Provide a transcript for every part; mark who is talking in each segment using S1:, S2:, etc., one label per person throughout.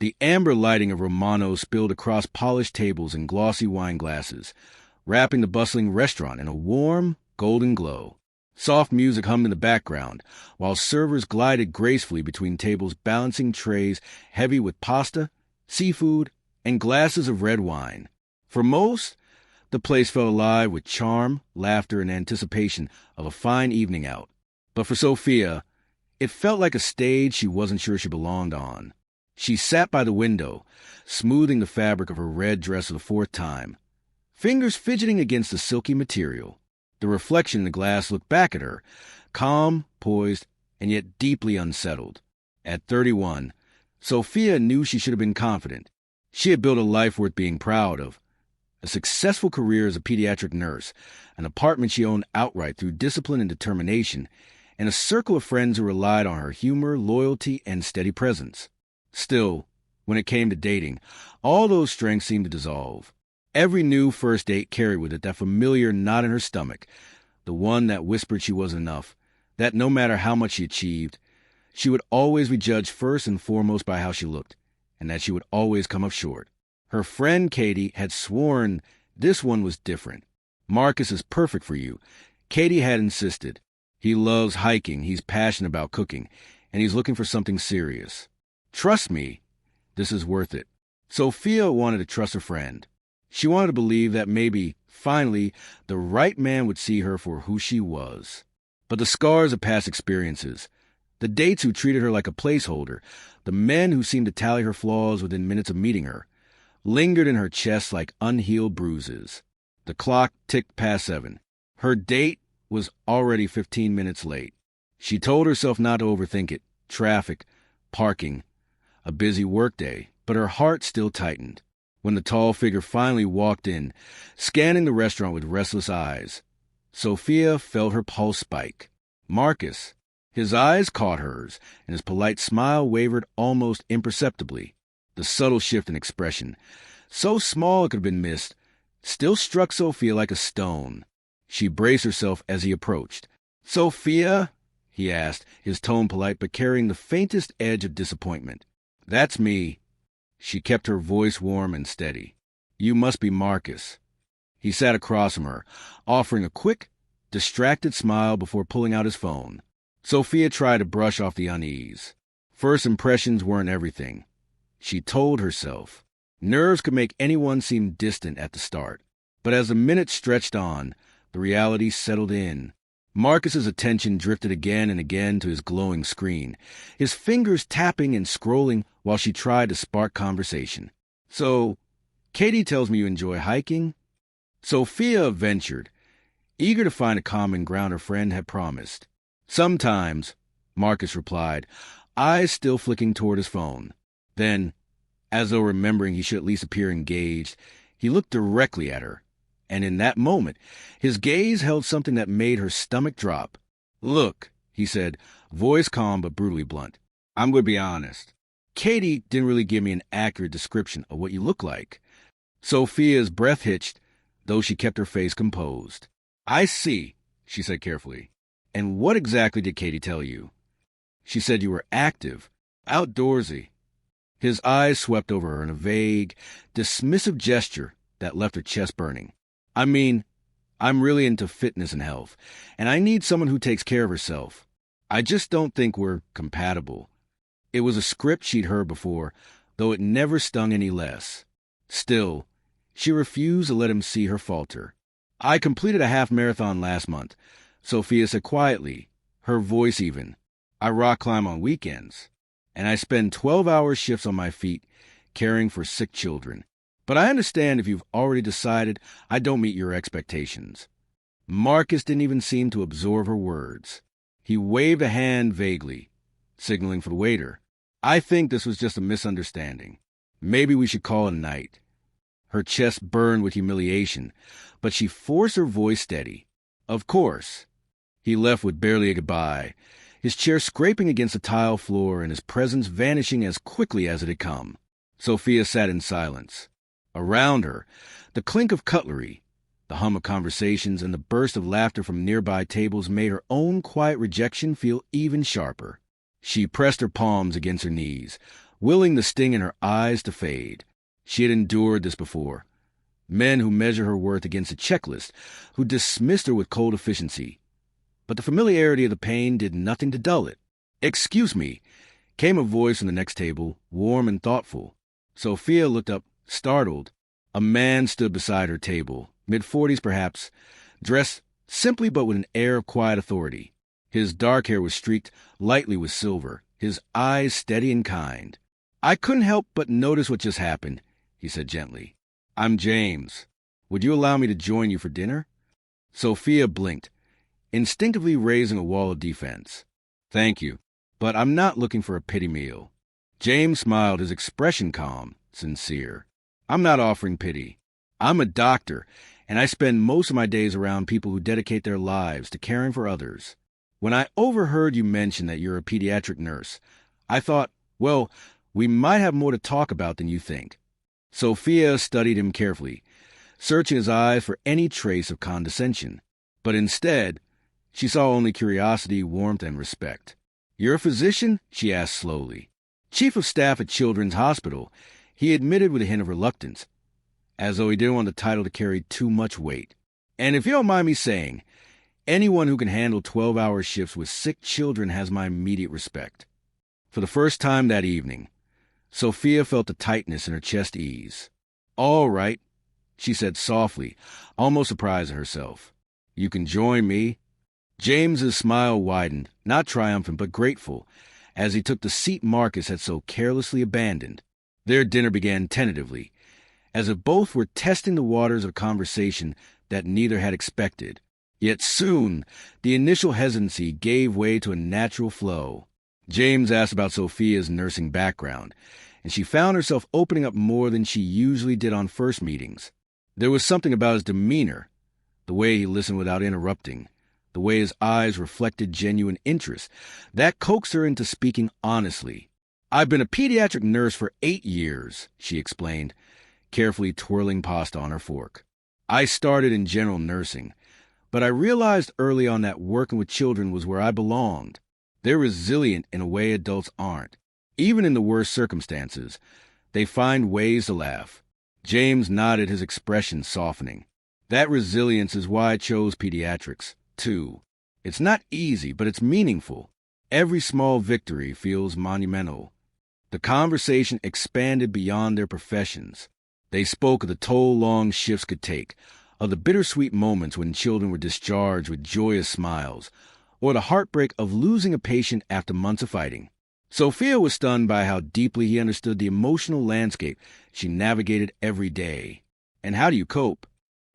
S1: The amber lighting of Romano spilled across polished tables and glossy wine glasses, wrapping the bustling restaurant in a warm, golden glow. Soft music hummed in the background, while servers glided gracefully between tables balancing trays heavy with pasta, seafood, and glasses of red wine. For most, the place felt alive with charm, laughter, and anticipation of a fine evening out. But for Sophia, it felt like a stage she wasn't sure she belonged on. She sat by the window, smoothing the fabric of her red dress for the fourth time, fingers fidgeting against the silky material. The reflection in the glass looked back at her, calm, poised, and yet deeply unsettled. At 31, Sophia knew she should have been confident. She had built a life worth being proud of. A successful career as a pediatric nurse, an apartment she owned outright through discipline and determination, and a circle of friends who relied on her humor, loyalty, and steady presence. Still, when it came to dating, all those strengths seemed to dissolve. Every new first date carried with it that familiar knot in her stomach, the one that whispered she wasn't enough, that no matter how much she achieved, she would always be judged first and foremost by how she looked, and that she would always come up short. Her friend Katie had sworn this one was different. Marcus is perfect for you. Katie had insisted. He loves hiking, he's passionate about cooking, and he's looking for something serious. Trust me, this is worth it. Sophia wanted to trust her friend. She wanted to believe that maybe, finally, the right man would see her for who she was. But the scars of past experiences, the dates who treated her like a placeholder, the men who seemed to tally her flaws within minutes of meeting her, lingered in her chest like unhealed bruises. The clock ticked past 7. Her date was already 15 minutes late. She told herself not to overthink it. Traffic, parking, a busy workday, but her heart still tightened. When the tall figure finally walked in, scanning the restaurant with restless eyes, Sophia felt her pulse spike. Marcus. His eyes caught hers, and his polite smile wavered almost imperceptibly. The subtle shift in expression, so small it could have been missed, still struck Sophia like a stone. She braced herself as he approached. "Sophia?" he asked, his tone polite but carrying the faintest edge of disappointment. "That's me." She kept her voice warm and steady. "You must be Marcus." He sat across from her, offering a quick, distracted smile before pulling out his phone. Sophia tried to brush off the unease. First impressions weren't everything. She told herself. Nerves could make anyone seem distant at the start. But as the minutes stretched on, the reality settled in. Marcus's attention drifted again and again to his glowing screen, his fingers tapping and scrolling while she tried to spark conversation. "So, Katie tells me you enjoy hiking?" Sophia ventured, eager to find a common ground her friend had promised. "Sometimes," Marcus replied, eyes still flicking toward his phone. Then, as though remembering he should at least appear engaged, he looked directly at her. And in that moment, his gaze held something that made her stomach drop. "Look," he said, voice calm but brutally blunt. "I'm going to be honest. Katie didn't really give me an accurate description of what you look like." Sophia's breath hitched, though she kept her face composed. "I see," she said carefully. "And what exactly did Katie tell you?" "She said you were active, outdoorsy." His eyes swept over her in a vague, dismissive gesture that left her chest burning. "I mean, I'm really into fitness and health, and I need someone who takes care of herself. I just don't think we're compatible." It was a script she'd heard before, though it never stung any less. Still, she refused to let him see her falter. "I completed a half marathon last month," Sophia said quietly, her voice even. "I rock climb on weekends, and I spend 12-hour shifts on my feet caring for sick children. But I understand if you've already decided I don't meet your expectations." Marcus didn't even seem to absorb her words. He waved a hand vaguely, signaling for the waiter. "I think this was just a misunderstanding. Maybe we should call it a night." Her chest burned with humiliation, but she forced her voice steady. "Of course." He left with barely a goodbye, his chair scraping against the tile floor and his presence vanishing as quickly as it had come. Sophia sat in silence. Around her, the clink of cutlery, the hum of conversations, and the burst of laughter from nearby tables made her own quiet rejection feel even sharper. She pressed her palms against her knees, willing the sting in her eyes to fade. She had endured this before. Men who measure her worth against a checklist, who dismissed her with cold efficiency. But the familiarity of the pain did nothing to dull it. "Excuse me," came a voice from the next table, warm and thoughtful. Sophia looked up, startled. A man stood beside her table, mid-40s perhaps, dressed simply but with an air of quiet authority. His dark hair was streaked lightly with silver, his eyes steady and kind. "I couldn't help but notice what just happened," he said gently. "I'm James. Would you allow me to join you for dinner?" Sophia blinked, instinctively raising a wall of defense. "Thank you, but I'm not looking for a pity meal." James smiled, his expression calm, sincere. "I'm not offering pity. I'm a doctor, and I spend most of my days around people who dedicate their lives to caring for others. When I overheard you mention that you're a pediatric nurse, I thought, well, we might have more to talk about than you think." Sophia studied him carefully, searching his eyes for any trace of condescension. But instead, she saw only curiosity, warmth, and respect. "You're a physician?" she asked slowly. "Chief of staff at Children's Hospital," he admitted with a hint of reluctance, as though he didn't want the title to carry too much weight. "And if you don't mind me saying, anyone who can handle 12-hour shifts with sick children has my immediate respect." For the first time that evening, Sophia felt the tightness in her chest ease. "All right," she said softly, almost surprised at herself. "You can join me." James's smile widened, not triumphant but grateful, as he took the seat Marcus had so carelessly abandoned. Their dinner began tentatively, as if both were testing the waters of a conversation that neither had expected. Yet soon, the initial hesitancy gave way to a natural flow. James asked about Sophia's nursing background, and she found herself opening up more than she usually did on first meetings. There was something about his demeanor, the way he listened without interrupting, the way his eyes reflected genuine interest, that coaxed her into speaking honestly. "I've been a pediatric nurse for 8 years, she explained, carefully twirling pasta on her fork. "I started in general nursing, but I realized early on that working with children was where I belonged. They're resilient in a way adults aren't. Even in the worst circumstances, they find ways to laugh." James nodded, his expression softening. "That resilience is why I chose pediatrics, too. It's not easy, but it's meaningful. Every small victory feels monumental." The conversation expanded beyond their professions. They spoke of the toll long shifts could take, of the bittersweet moments when children were discharged with joyous smiles, or the heartbreak of losing a patient after months of fighting. Sophia was stunned by how deeply he understood the emotional landscape she navigated every day. "And how do you cope?"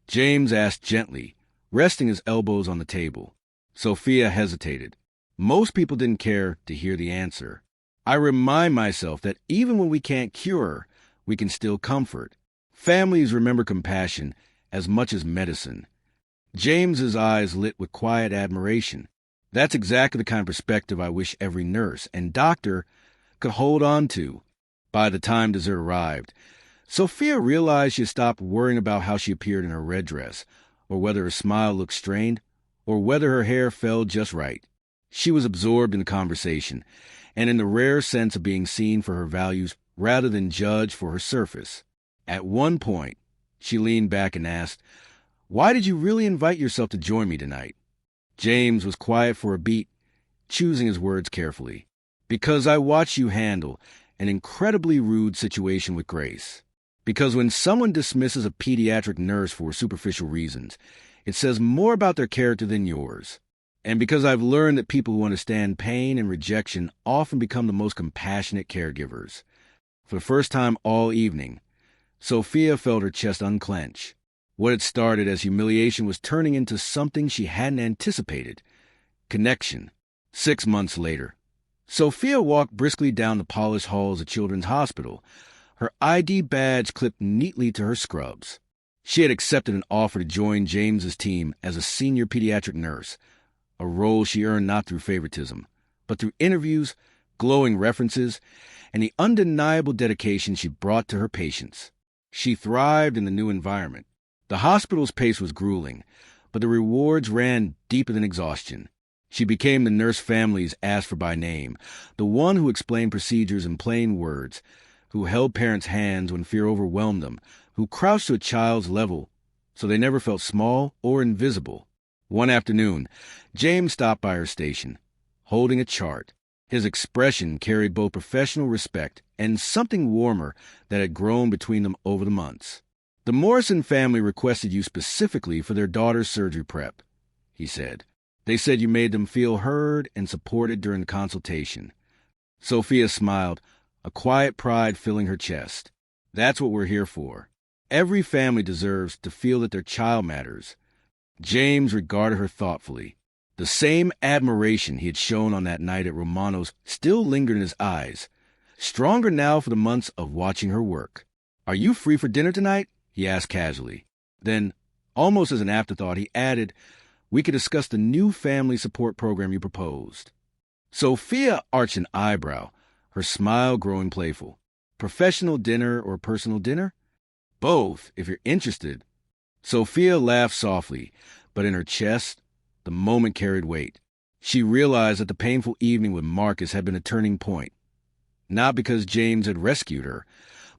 S1: James asked gently, resting his elbows on the table. Sophia hesitated. Most people didn't care to hear the answer. "I remind myself that even when we can't cure, we can still comfort. Families remember compassion as much as medicine." James's eyes lit with quiet admiration. That's exactly the kind of perspective I wish every nurse and doctor could hold on to. By the time dessert arrived, Sophia realized she had stopped worrying about how she appeared in her red dress, or whether her smile looked strained, or whether her hair fell just right. She was absorbed in the conversation, and in the rare sense of being seen for her values rather than judged for her surface. At one point, she leaned back and asked, "Why did you really invite yourself to join me tonight?" James was quiet for a beat, choosing his words carefully. "Because I watched you handle an incredibly rude situation with grace. Because when someone dismisses a pediatric nurse for superficial reasons, it says more about their character than yours. And because I've learned that people who understand pain and rejection often become the most compassionate caregivers." For the first time all evening, Sophia felt her chest unclench. What had started as humiliation was turning into something she hadn't anticipated. Connection. 6 months later, Sophia walked briskly down the polished halls of Children's Hospital, her ID badge clipped neatly to her scrubs. She had accepted an offer to join James's team as a senior pediatric nurse, a role she earned not through favoritism, but through interviews, glowing references, and the undeniable dedication she brought to her patients. She thrived in the new environment. The hospital's pace was grueling, but the rewards ran deeper than exhaustion. She became the nurse families asked for by name, the one who explained procedures in plain words, who held parents' hands when fear overwhelmed them, who crouched to a child's level so they never felt small or invisible. One afternoon, James stopped by her station, holding a chart. His expression carried both professional respect and something warmer that had grown between them over the months. "The Morrison family requested you specifically for their daughter's surgery prep," he said. "They said you made them feel heard and supported during the consultation." Sophia smiled, a quiet pride filling her chest. "That's what we're here for. Every family deserves to feel that their child matters." James regarded her thoughtfully. The same admiration he had shown on that night at Romano's still lingered in his eyes, stronger now for the months of watching her work. "Are you free for dinner tonight?" he asked casually. Then, almost as an afterthought, he added, "We could discuss the new family support program you proposed." Sophia arched an eyebrow, her smile growing playful. "Professional dinner or personal dinner?" "Both, if you're interested." Sophia laughed softly, but in her chest, the moment carried weight. She realized that the painful evening with Marcus had been a turning point. Not because James had rescued her,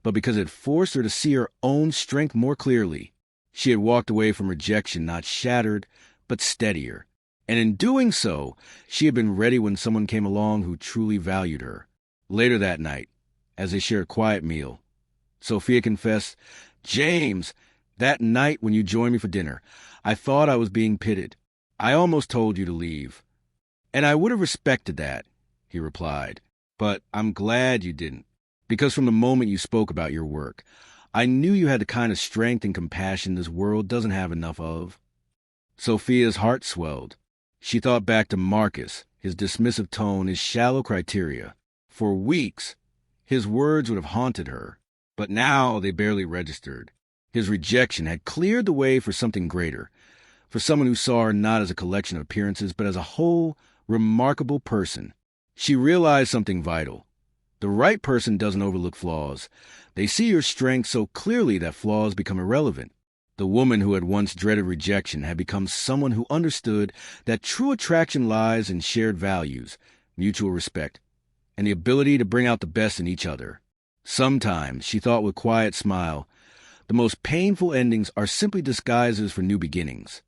S1: but because it forced her to see her own strength more clearly. She had walked away from rejection not shattered, but steadier. And in doing so, she had been ready when someone came along who truly valued her. Later that night, as they shared a quiet meal, Sophia confessed, "James, that night when you joined me for dinner, I thought I was being pitted. I almost told you to leave." "And I would have respected that," he replied. "But I'm glad you didn't, because from the moment you spoke about your work, I knew you had the kind of strength and compassion this world doesn't have enough of." Sophia's heart swelled. She thought back to Marcus, his dismissive tone, his shallow criteria. For weeks, his words would have haunted her, but now they barely registered. His rejection had cleared the way for something greater, for someone who saw her not as a collection of appearances, but as a whole, remarkable person. She realized something vital. The right person doesn't overlook flaws. They see your strengths so clearly that flaws become irrelevant. The woman who had once dreaded rejection had become someone who understood that true attraction lies in shared values, mutual respect, and the ability to bring out the best in each other. Sometimes, she thought with quiet smile, the most painful endings are simply disguises for new beginnings.